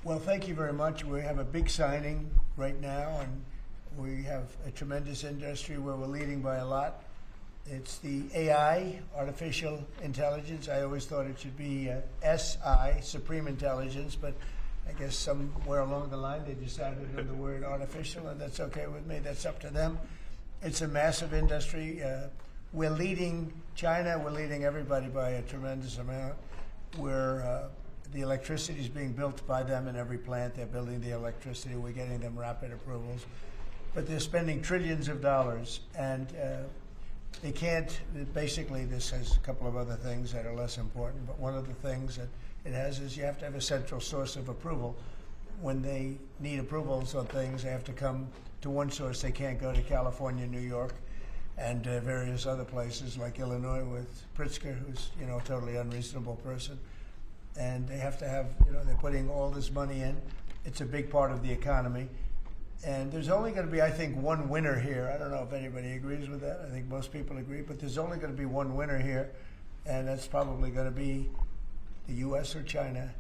Well, thank you very much. We have a big signing right now, and we have a tremendous industry where we're leading by a lot. It's the AI, artificial intelligence. I always thought it should be SI, supreme intelligence, but I guess somewhere along the line they decided on the word artificial, and that's okay with me. That's up to them. It's a massive industry. We're leading China. We're leading everybody by a tremendous amount. The electricity is being built by them in every plant. They're building the electricity. We're getting them rapid approvals. But they're spending trillions of dollars, and they can't, basically this has a couple of other things that are less important, but one of the things that it has is you have to have a central source of approval. When they need approvals on things, they have to come to one source. They can't go to California, New York, and various other places like Illinois with Pritzker, who's a totally unreasonable person. And they have to have, they're putting all this money in. It's a big part of the economy. And there's only going to be, I think, one winner here. I don't know if anybody agrees with that. I think most people agree, but there's only going to be one winner here, and that's probably going to be the U.S. or China.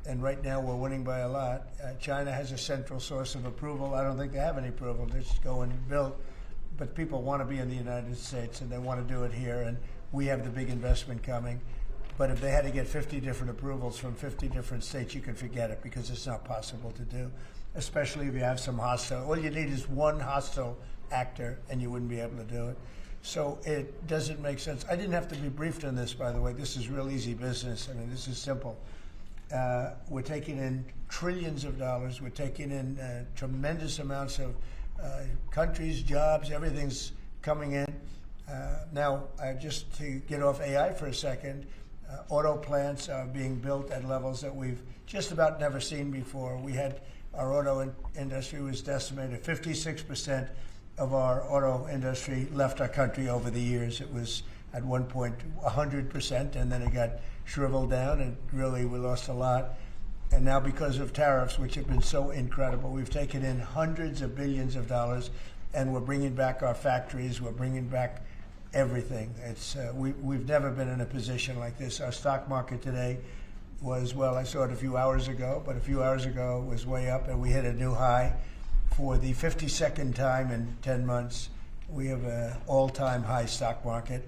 And right now we're winning by a lot. China has a central source of approval. I don't think they have any approval. They just go and build. But people want to be in the United States, and they want to do it here, and we have the big investment coming. But if they had to get 50 different approvals from 50 different states, you can forget it, because it's not possible to do, especially if you have some hostile. All you need is one hostile actor, and you wouldn't be able to do it. So it doesn't make sense. I didn't have to be briefed on this, by the way. This is real easy business. I mean, this is simple. We're taking in trillions of dollars. We're taking in tremendous amounts of countries, jobs, everything's coming in. Now, just to get off AI for a second, auto plants are being built at levels that we've just about never seen before. Our auto industry was decimated. 56% of our auto industry left our country over the years. It was at one point 100%, and then it got shriveled down, and really we lost a lot. And now, because of tariffs, which have been so incredible, we've taken in hundreds of billions of dollars, and we're bringing back our factories. We're bringing back everything. We've never been in a position like this. Our stock market today was, well, I saw it a few hours ago, but a few hours ago it was way up, and we hit a new high for the 52nd time in 10 months. We have an all-time high stock market,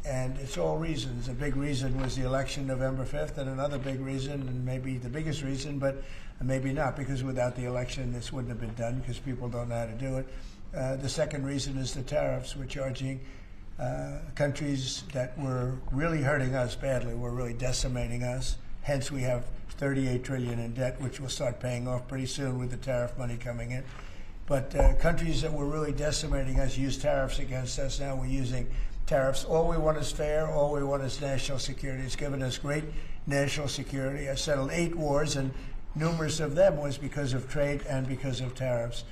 and it's all reasons. A big reason was the election November 5th, and another big reason, and maybe the biggest reason, but maybe not, because without the election this wouldn't have been done, because people don't know how to do it. The second reason is the tariffs. We're charging countries that were really hurting us badly, were really decimating us. Hence, we have $38 trillion in debt, which will start paying off pretty soon with the tariff money coming in. But countries that were really decimating us use tariffs against us. Now we're using tariffs. All we want is fair. All we want is national security. It's given us great national security. I settled 8 wars, and numerous of them was because of trade and because of tariffs.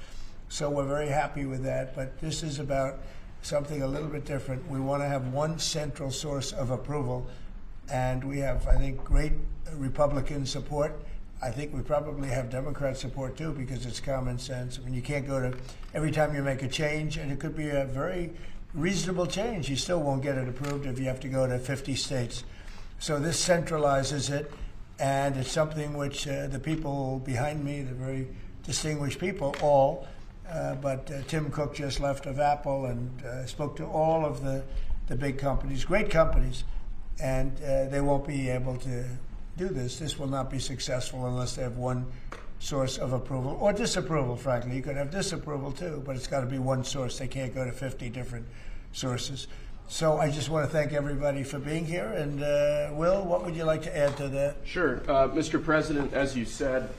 So we're very happy with that. But this is about something a little bit different. We want to have one central source of approval, and we have, I think, great Republican support. I think we probably have Democrat support too, because it's common sense. I mean, you can't go to, every time you make a change, and it could be a very reasonable change, you still won't get it approved if you have to go to 50 states. So this centralizes it, and it's something which the people behind me, the very distinguished people, but Tim Cook just left of Apple, and spoke to all of the big companies, great companies, and they won't be able to do this. This will not be successful unless they have one source of approval, or disapproval, frankly. You could have disapproval too, but it's got to be one source. They can't go to 50 different sources. So I just want to thank everybody for being here. And Will, what would you like to add to that? Sure. Mr. President, as you said,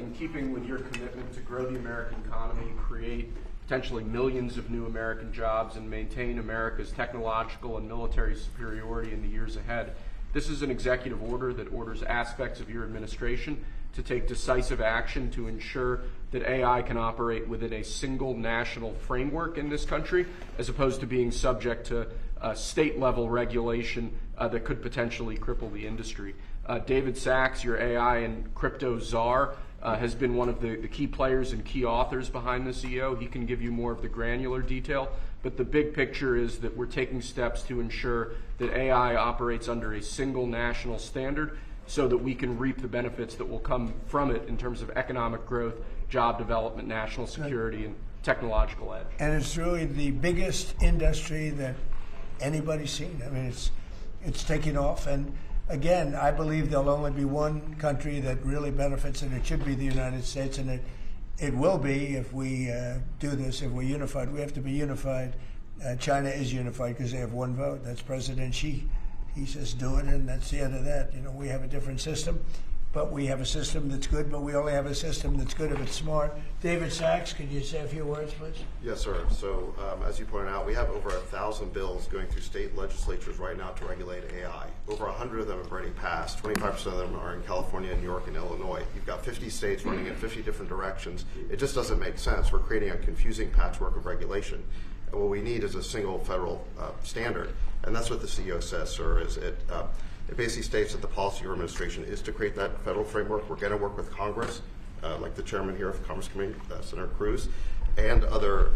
in keeping with your commitment to grow the American economy, create potentially millions of new American jobs, and maintain America's technological and military superiority in the years ahead, this is an executive order that orders aspects of your administration to take decisive action to ensure that AI can operate within a single national framework in this country, as opposed to being subject to state-level regulation that could potentially cripple the industry. David Sachs, your AI and crypto czar, has been one of the key players and key authors behind this EO. He can give you more of the granular detail, but the big picture is that we're taking steps to ensure that AI operates under a single national standard so that we can reap the benefits that will come from it in terms of economic growth, job development, national security, and technological edge. And it's really the biggest industry that anybody's seen. I mean, it's taking off. And again, I believe there'll only be one country that really benefits, and it should be the United States. And it will be if we do this, if we're unified. We have to be unified. China is unified because they have one vote. That's President Xi. He says do it, and that's the end of that. You know, we have a different system, but we have a system that's good, but we only have a system that's good if it's smart. David Sachs, could you say a few words, please? Yes, sir. So as you pointed out, we have over 1,000 bills going through state legislatures right now to regulate AI. Over 100 of them have already passed. 25% of them are in California, New York, and Illinois. You've got 50 states running in 50 different directions. It just doesn't make sense. We're creating a confusing patchwork of regulation. And what we need is a single federal standard. And that's what the CEO says, sir, is it basically states that the policy of your administration is to create that federal framework. We're going to work with Congress, like the chairman here of the Commerce Committee, Senator Cruz, and other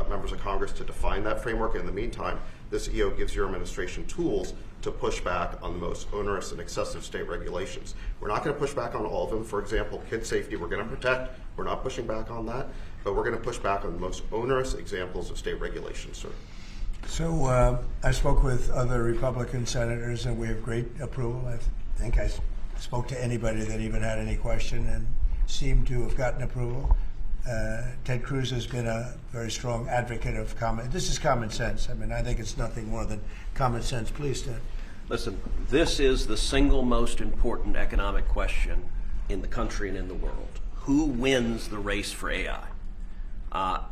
members of Congress to define that framework. In the meantime, the CEO gives your administration tools to push back on the most onerous and excessive state regulations. We're not going to push back on all of them. For example, kid safety, we're going to protect. We're not pushing back on that, but we're going to push back on the most onerous examples of state regulations, sir. So I spoke with other Republican senators, and we have great approval. I think I spoke to anybody that even had any question and seemed to have gotten approval. Ted Cruz has been a very strong advocate of common. This is common sense. I mean, I think it's nothing more than common sense. Please, Ted. Listen, this is the single most important economic question in the country and in the world. Who wins the race for AI?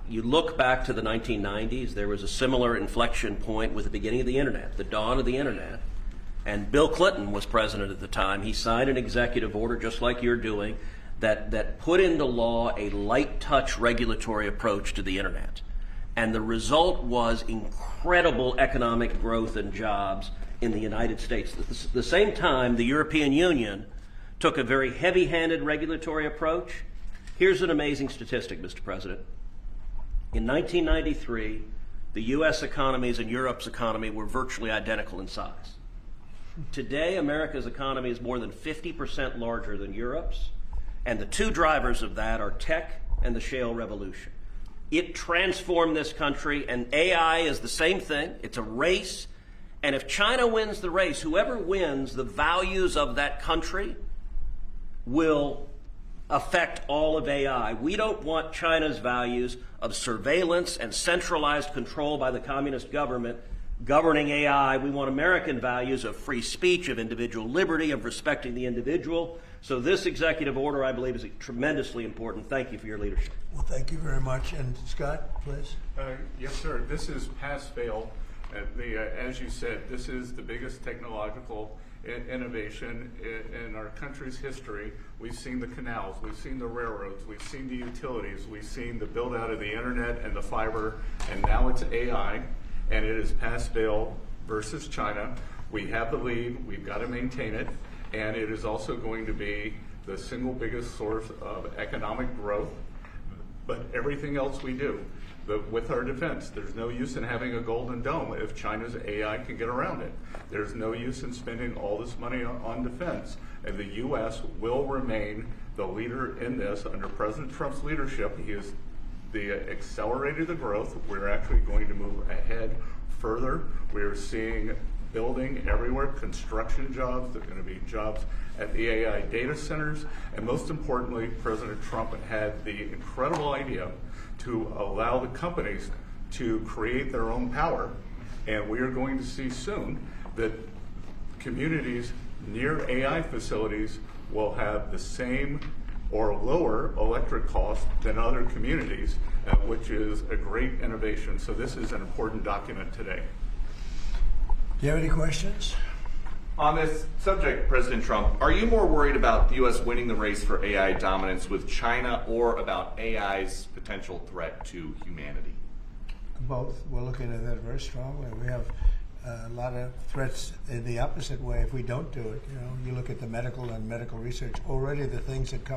You look back to the 1990s, there was a similar inflection point with the beginning of the internet, the dawn of the internet. And Bill Clinton was president at the time. He signed an executive order, just like you're doing, that put into law a light touch regulatory approach to the internet. And the result was incredible economic growth and jobs in the United States. At the same time, the European Union took a very heavy-handed regulatory approach. Here's an amazing statistic, Mr. President. In 1993, the U.S. economies and Europe's economy were virtually identical in size. Today, America's economy is more than 50% larger than Europe's, and the two drivers of that are tech and the shale revolution. It transformed this country, and AI is the same thing. It's a race, and if China wins the race, whoever wins, the values of that country will affect all of AI. We don't want China's values of surveillance and centralized control by the communist government governing AI. We want American values of free speech, of individual liberty, of respecting the individual. So this executive order, I believe, is tremendously important. Thank you for your leadership. Well, thank you very much. And Scott, please. Yes, sir. This is pass-fail. As you said, this is the biggest technological innovation in our country's history. We've seen the canals, we've seen the railroads, we've seen the utilities, we've seen the build out of the internet and the fiber, and now it's AI, and it is pass-fail versus China. We have the lead, we've got to maintain it, and it is also going to be the single biggest source of economic growth. But everything else we do, with our defense, there's no use in having a golden dome if China's AI can get around it. There's no use in spending all this money on defense. And the U.S. will remain the leader in this under President Trump's leadership. He has accelerated the growth. We're actually going to move ahead further. We're seeing building everywhere, construction jobs. There are going to be jobs at the AI data centers. And most importantly, President Trump had the incredible idea to allow the companies to create their own power. And we are going to see soon that communities near AI facilities will have the same or lower electric costs than other communities, which is a great innovation. So this is an important document today. Do you have any questions? On this subject, President Trump, are you more worried about the U.S. winning the race for AI dominance with China or about AI's potential threat to humanity? Both. We're looking at that very strongly. We have a lot of threats in the opposite way if we don't do it. You know, you look at the medical and medical research. Already the things that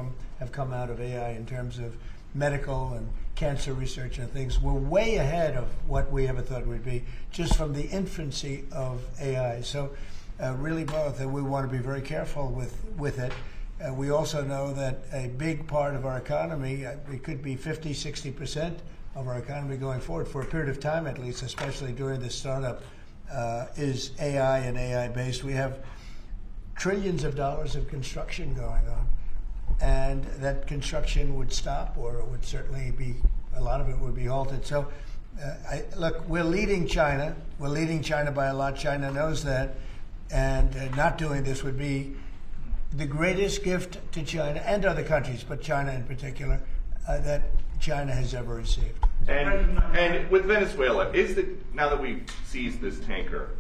have come out of AI in terms of medical and cancer research and things, we're way ahead of what we ever thought we'd be just from the infancy of AI. So really both, and we want to be very careful with it. We also know that a big part of our economy, it could be 50, 60% of our economy going forward for a period of time at least, especially during this startup, is AI and AI based. We have trillions of dollars of construction going on, and that construction would stop, or it would certainly be, a lot of it would be halted. So look, we're leading China. We're leading China by a lot. China knows that, and not doing this would be the greatest gift to China and other countries, but China in particular, that China has ever received. And with Venezuela, now that we've seized this tanker,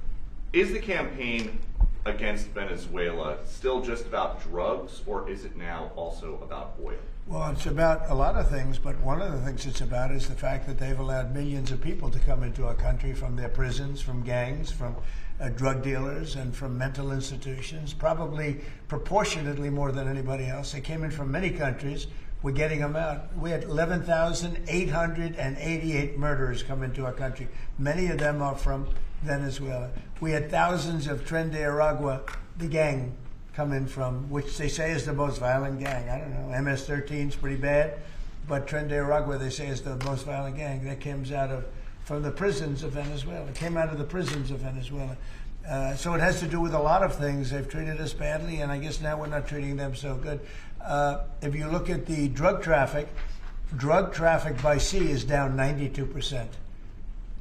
is the campaign against Venezuela still just about drugs, or is it now also about oil? Well, it's about a lot of things, but one of the things it's about is the fact that they've allowed millions of people to come into our country from their prisons, from gangs, from drug dealers, and from mental institutions, probably proportionately more than anybody else. They came in from many countries. We're getting them out. We had 11,888 murderers come into our country. Many of them are from Venezuela. We had thousands of Tren de Aragua, the gang, come in from, which they say is the most violent gang. I don't know, MS-13 is pretty bad, but Tren de Aragua, they say, is the most violent gang. That comes from the prisons of Venezuela. It came out of the prisons of Venezuela. So it has to do with a lot of things. They've treated us badly, and I guess now we're not treating them so good. If you look at the drug traffic by sea is down 92%.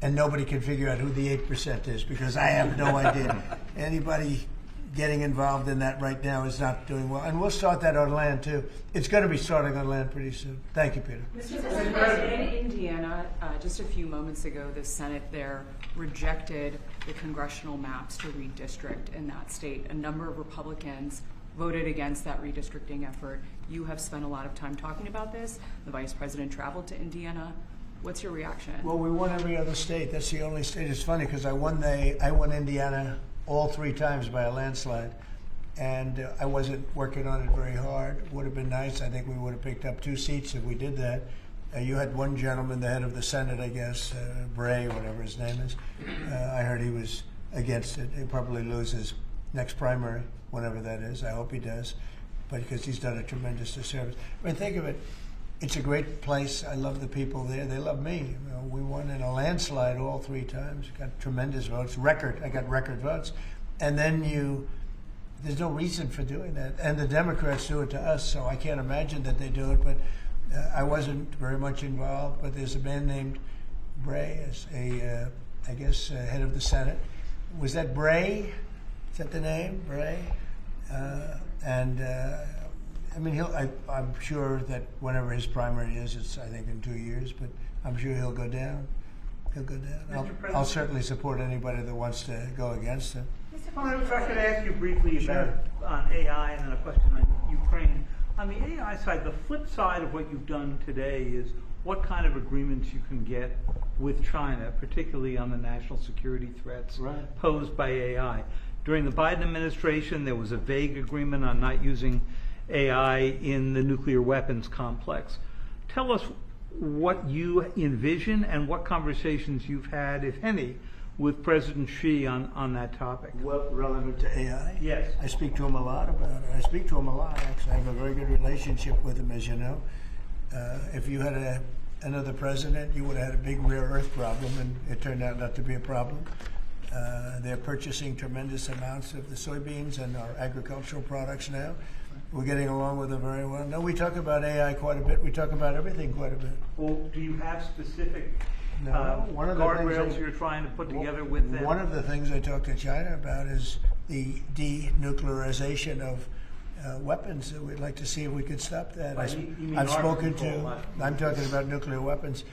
And nobody can figure out who the 8% is, because I have no idea. Anybody getting involved in that right now is not doing well. And we'll start that on land, too. It's going to be starting on land pretty soon. Thank you, Peter. Mr. President, in Indiana, just a few moments ago, the Senate there rejected the congressional maps to redistrict in that state. A number of Republicans voted against that redistricting effort. You have spent a lot of time talking about this. The Vice President traveled to Indiana. What's your reaction? Well, we won every other state. That's the only state. It's funny because I won Indiana all 3 times by a landslide, and I wasn't working on it very hard. Would have been nice. I think we would have picked up 2 seats if we did that. You had one gentleman, the head of the Senate, I guess, Bray, whatever his name is. I heard he was against it. He'll probably lose his next primary, whenever that is. I hope he does, but because he's done a tremendous disservice. I mean, think of it. It's a great place. I love the people there. They love me. You know, we won in a landslide all 3 times. Got tremendous votes. I got record votes. And then there's no reason for doing that. And the Democrats do it to us, so I can't imagine that they do it. But I wasn't very much involved. But there's a man named Bray, as I guess, head of the Senate. Was that Bray? Is that the name, Bray? I mean, I'm sure that whenever his primary is, it's, I think, in 2 years, but I'm sure he'll go down. He'll go down. I'll certainly support anybody that wants to go against him. Well, if I could ask you briefly about on AI and then a question on Ukraine. On the AI side, the flip side of what you've done today is what kind of agreements you can get with China, particularly on the national security threats posed by AI. During the Biden administration, there was a vague agreement on not using AI in the nuclear weapons complex. Tell us what you envision and what conversations you've had, if any, with President Xi on that topic. Well, relevant to AI? Yes. I speak to him a lot about it. I speak to him a lot, actually. I have a very good relationship with him, as you know. If you had another president, you would have had a big rare earth problem, and it turned out not to be a problem. They're purchasing tremendous amounts of the soybeans and our agricultural products now. We're getting along with them very well. No, we talk about AI quite a bit. We talk about everything quite a bit. Well, do you have specific one of the guardrails you're trying to put together with them? One of the things I talk to China about is the denuclearization of weapons. We'd like to see if we could stop that. I'm talking about nuclear weapons.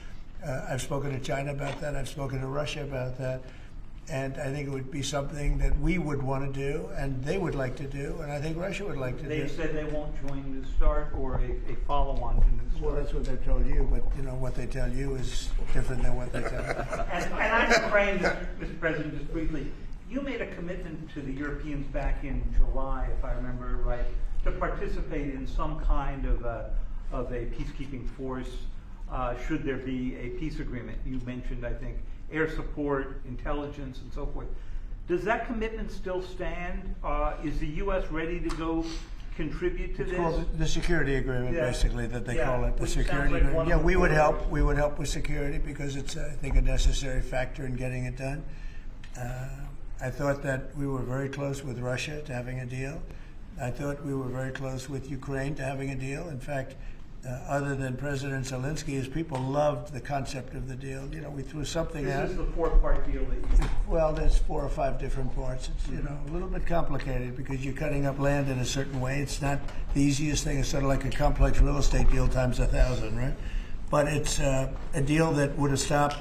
I've spoken to China about that. I've spoken to Russia about that. And I think it would be something that we would want to do, and they would like to do, and I think Russia would like to do. They've said they won't join New START or a follow-on to New START. Well, that's what they've told you, but you know what they tell you is different than what they tell me. And I'm Ukraine, Mr. President, just briefly. You made a commitment to the Europeans back in July, if I remember right, to participate in some kind of a peacekeeping force should there be a peace agreement. You mentioned, I think, air support, intelligence, and so forth. Does that commitment still stand? Is the U.S. ready to go contribute to It's this? called the security agreement, Yeah. basically, that they Yeah, call it, the which sounds security like agreement. one Yeah, of we the would core- help. We would help with security because it's, I think, a necessary factor in getting it done. I thought that we were very close with Russia to having a deal. I thought we were very close with Ukraine to having a deal. In fact, other than President Zelensky, his people loved the concept of the deal. You know, we threw something out. This is the four-part deal that you... Well, there's 4 or 5 different parts. It's, you know, a little bit complicated because you're cutting up land in a certain way. It's not the easiest thing. It's sort of like a complex real estate deal times 1,000, right? But it's a deal that would have stopped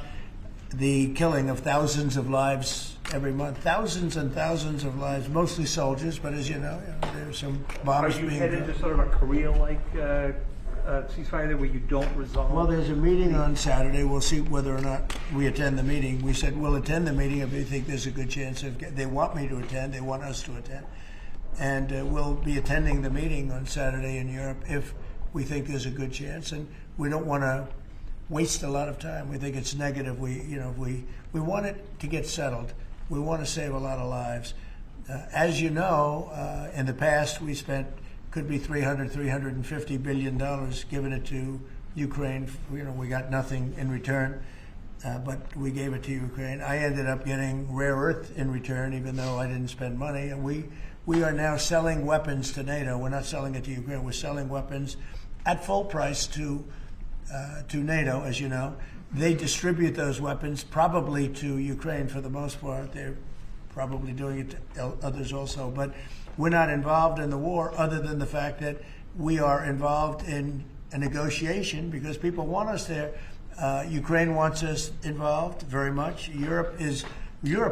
the killing of thousands of lives every month. Thousands and thousands of lives, mostly soldiers, but as you know there's some Are bombs you being headed dropped. to sort of a Korea-like ceasefire there where you don't resolve? Well, there's a meeting on Saturday. We'll see whether or not we attend the meeting. We said we'll attend the meeting if we think there's a good chance of. They want me to attend. They want us to attend, and we'll be attending the meeting on Saturday in Europe if we think there's a good chance. And we don't want to waste a lot of time. We think it's negative. We want it to get settled. We want to save a lot of lives. As you know, in the past we spent. Could be $350 billion given it to Ukraine. You know, we got nothing in return, but we gave it to Ukraine. I ended up getting rare earth in return, even though I didn't spend money. And we are now selling weapons to NATO. We're not selling it to Ukraine. We're selling weapons at full price to NATO, as you know. They distribute those weapons probably to Ukraine for the most part. They're probably doing it to others also, but we're not involved in the war other than the fact that we are involved in a negotiation because people want us there. Ukraine wants us involved very much. Europe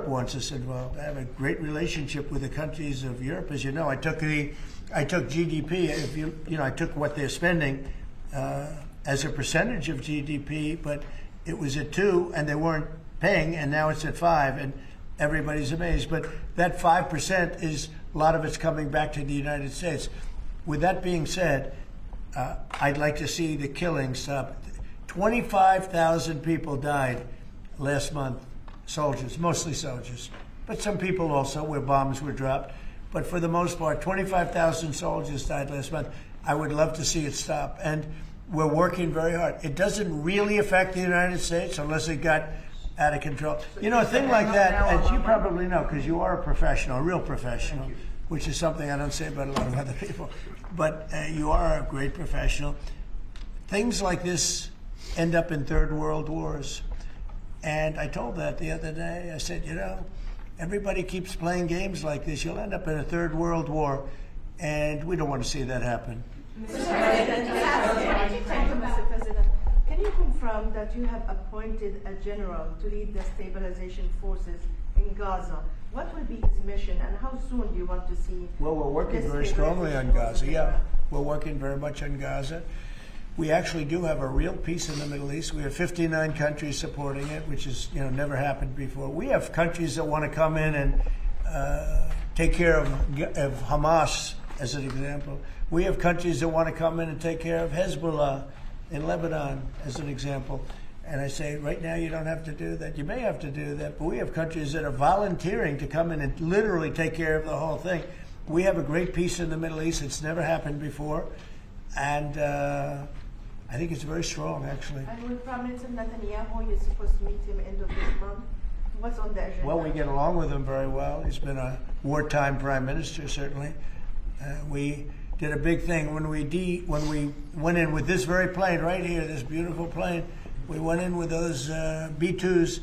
wants us involved. I have a great relationship with the countries of Europe. As you know, I took GDP. I took what they're spending as a percentage of GDP, but it was at 2 and they weren't paying, and now it's at 5, and everybody's amazed. But that 5% is. A lot of it's coming back to the United States. With that being said, I'd like to see the killing stop. 25,000 people died last month, soldiers, mostly soldiers, but some people also where bombs were dropped. But for the most part, 25,000 soldiers died last month. I would love to see it stop. And we're working very hard. It doesn't really affect the United States unless it got out of control. You know, a thing like that, as you probably know, because you are a professional, a real professional, which is something I don't say about a lot of other people, but you are a great professional. Things like this end up in third world wars. And I told that the other day. I said, you know, everybody keeps playing games like this. You'll end up in a third world war, and we don't want to see that happen. Mr. President, can you confirm that you have appointed a general to lead the stabilization forces in Gaza? What will be his mission, and how soon do you want to see? Well, we're working this very strongly on stabilization forces Gaza. in Yeah, Gaza? we're working very much on Gaza. We actually do have a real peace in the Middle East. We have 59 countries supporting it, which has never happened before. We have countries that want to come in and take care of Hamas, as an example. We have countries that want to come in and take care of Hezbollah in Lebanon, as an example. And I say, right now you don't have to do that. You may have to do that, but we have countries that are volunteering to come in and literally take care of the whole thing. We have a great peace in the Middle East. It's never happened before. And I think it's very strong, actually. And with Prime Minister Netanyahu, you're supposed to meet him end of this month. What's on the agenda? Well, we get along with him very well. He's been a wartime prime minister, certainly. We did a big thing when we went in with this very plane right here, this beautiful plane. We went in with those B-2s,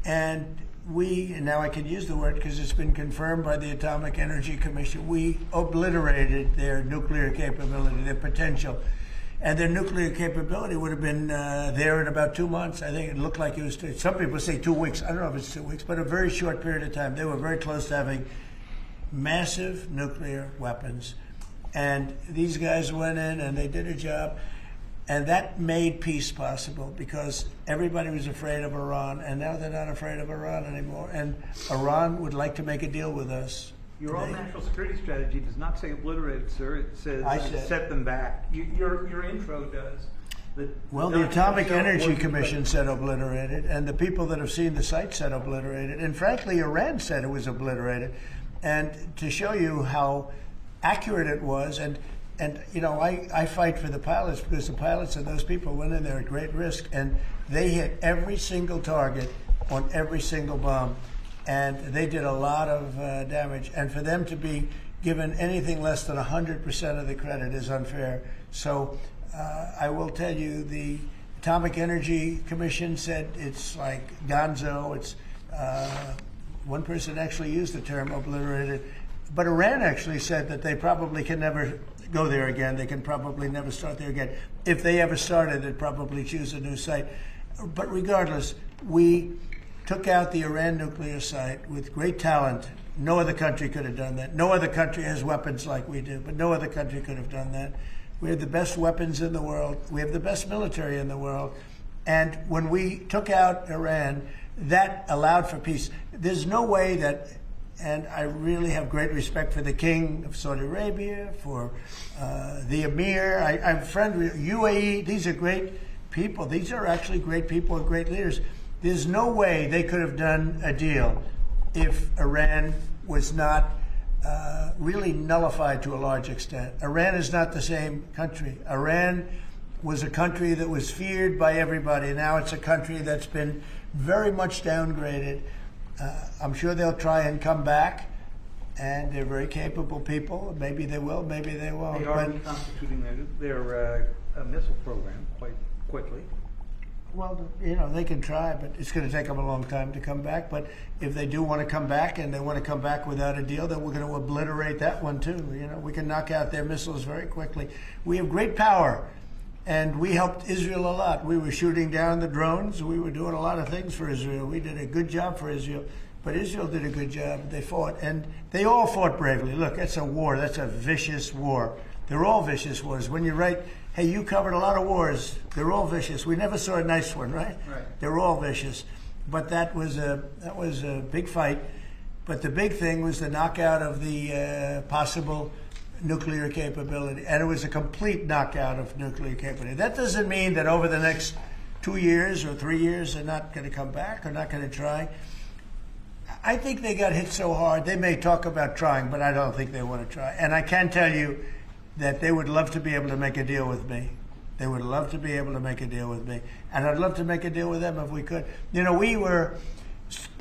and now I can use the word because it's been confirmed by the Atomic Energy Commission, we obliterated their nuclear capability, their potential. And their nuclear capability would have been there in about 2 months. I think it looked like it was, some people say 2 weeks. I don't know if it's 2 weeks, but a very short period of time. They were very close to having massive nuclear weapons. And these guys went in and they did a job. And that made peace possible because everybody was afraid of Iran. And now they're not afraid of Iran anymore. And Iran would like to make a deal with us. Your own national security strategy does not say obliterate, sir. It says set them back. Your intro does. Well, the Atomic Energy Commission said obliterated, and the people that have seen the site said obliterated, and frankly, Iran said it was obliterated. And to show you how accurate it was, and you know, I fight for the pilots because the pilots and those people went in there at great risk, and they hit every single target on every single bomb, and they did a lot of damage. And for them to be given anything less than 100% of the credit is unfair. So I will tell you, the Atomic Energy Commission said it's like gonzo. It's one person actually used the term obliterated, but Iran actually said that they probably can never go there again. They can probably never start there again. If they ever started, they'd probably choose a new site. But regardless, we took out the Iran nuclear site with great talent. No other country could have done that. No other country has weapons like we do, but no other country could have done that. We have the best weapons in the world. We have the best military in the world. And when we took out Iran, that allowed for peace. There's no way that, and I really have great respect for the King of Saudi Arabia, for the Emir. I'm friend with UAE. These are great people. These are actually great people and great leaders. There's no way they could have done a deal if Iran was not really nullified to a large extent. Iran is not the same country. Iran was a country that was feared by everybody. Now it's a country that's been very much downgraded. I'm sure they'll try and come back, and they're very capable people. Maybe they will, maybe they won't. They are reconstituting their missile program quite quickly. Well, you know, they can try, but it's going to take them a long time to come back. But if they do want to come back, and they want to come back without a deal, then we're going to obliterate that one too. You know, we can knock out their missiles very quickly. We have great power, and we helped Israel a lot. We were shooting down the drones. We were doing a lot of things for Israel. We did a good job for Israel. But Israel did a good job. They fought, and they all fought bravely. Look, that's a war. That's a vicious war. They're all vicious wars. When you write, hey, you covered a lot of wars, they're all vicious. We never saw a nice one, right? Right. They're all vicious. But that was a big fight. But the big thing was the knockout of the possible nuclear capability. And it was a complete knockout of nuclear capability. That doesn't mean that over the next 2 years or 3 years they're not going to come back or not going to try. I think they got hit so hard, they may talk about trying, but I don't think they want to try. And I can tell you that they would love to be able to make a deal with me. They would love to be able to make a deal with me. And I'd love to make a deal with them if we could. You know, we were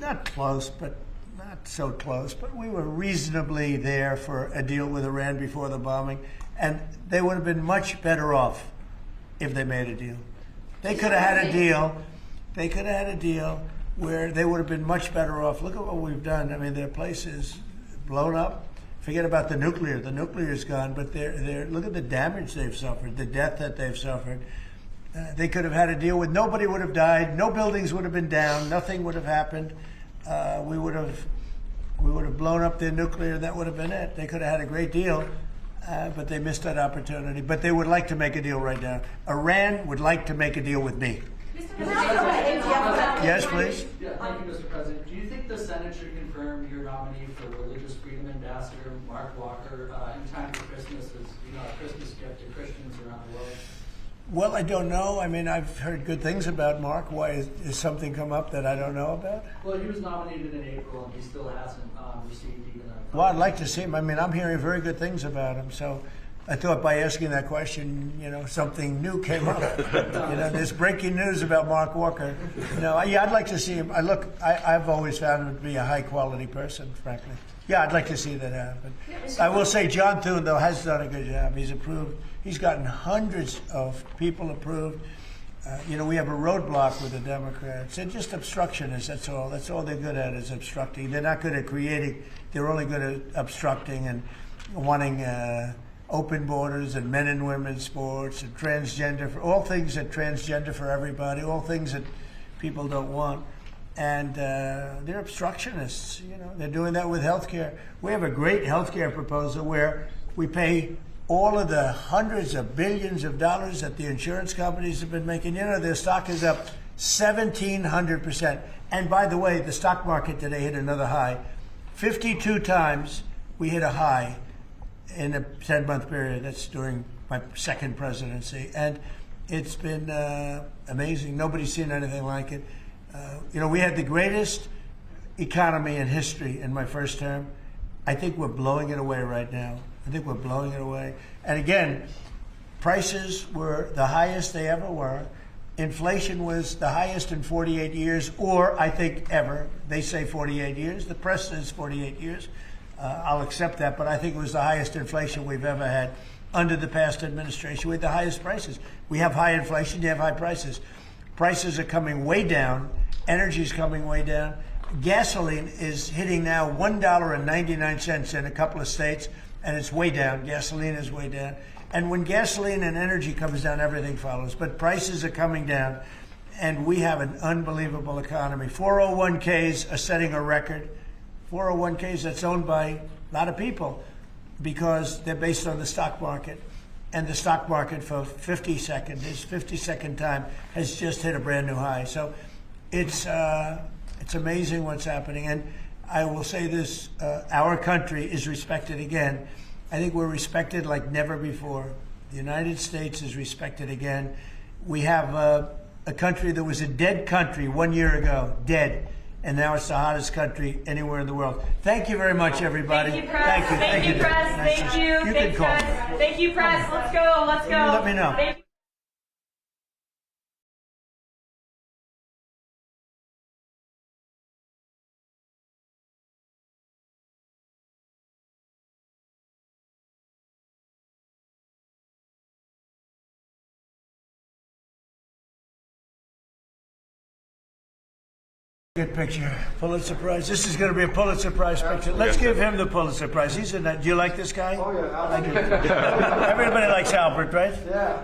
not close, but not so close, but we were reasonably there for a deal with Iran before the bombing. And they would have been much better off if they made a deal. They could have had a deal. They could have had a deal where they would have been much better off. Look at what we've done. I mean, their place is blown up. Forget about the nuclear. The nuclear is gone, but they're look at the damage they've suffered, the death that they've suffered. They could have had a deal with nobody would have died, no buildings would have been down, nothing would have happened. We would have blown up their nuclear. That would have been it. They could have had a great deal, but they missed that opportunity. But they would like to make a deal right now. Iran would like to make a deal with me. Yes, please. Yeah, thank you, Mr. President. Do you think the Senate should confirm your nominee for Religious Freedom Ambassador, Mark Walker, in time for Christmas, as a Christmas gift to Christians around the world? Well, I don't know. I mean, I've heard good things about Mark. Why is something come up that I don't know about? Well, he was nominated in April, and he still hasn't received even a... Well, I'd like to see him. I mean, I'm hearing very good things about him, so I thought by asking that question, something new came up. There's breaking news about Mark Walker. I'd like to see him. I've always found him to be a high-quality person, frankly. Yeah, I'd like to see that happen. I will say John Thune, though, has done a good job. He's approved. He's gotten hundreds of people approved. We have a roadblock with the Democrats. They're just obstructionists, that's all. That's all they're good at is obstructing. They're not good at creating. They're only good at obstructing and wanting open borders and men and women's sports and transgender, all things that transgender for everybody, all things that people don't want. And they're obstructionists. They're doing that with health care. We have a great health care proposal where we pay all of the hundreds of billions of dollars that the insurance companies have been making. Their stock is up 1,700%. And by the way, the stock market today hit another high. 52 times we hit a high in a 10-month period. That's during my second presidency. And It's been amazing. Nobody's seen anything like it. We had the greatest economy in history in my first term. I think we're blowing it away right now. I think we're blowing it away. And again, prices were the highest they ever were. Inflation was the highest in 48 years, or I think ever. They say 48 years. The press says 48 years. I'll accept that, but I think it was the highest inflation we've ever had under the past administration. We had the highest prices. We have high inflation, you have high prices. Prices are coming way down. Energy is coming way down. Gasoline is hitting now $1.99 in a couple of states, and it's way down. Gasoline is way down. And when gasoline and energy comes down, everything follows. But prices are coming down, and we have an unbelievable economy. 401ks are setting a record. 401ks that's owned by a lot of people because they're based on the stock market. And the stock market for 52nd time has just hit a brand new high. So it's amazing what's happening. And I will say this, our country is respected again. I think we're respected like never before. The United States is respected again. We have a country that was a dead country 1 year ago, dead. And now it's the hottest country anywhere in the world. Thank you very much, everybody. Thank you, press. Thank you, press. Thank you. Thanks, press. Thank you, press. Let's go. Let's go. Let me know. Thank you. Good picture. Pulitzer Prize. This is going to be a Pulitzer Prize picture. Let's give him the Pulitzer Prize. He's in that. Do you like this guy? Oh, yeah. I do. Everybody likes Albert, right? Yeah.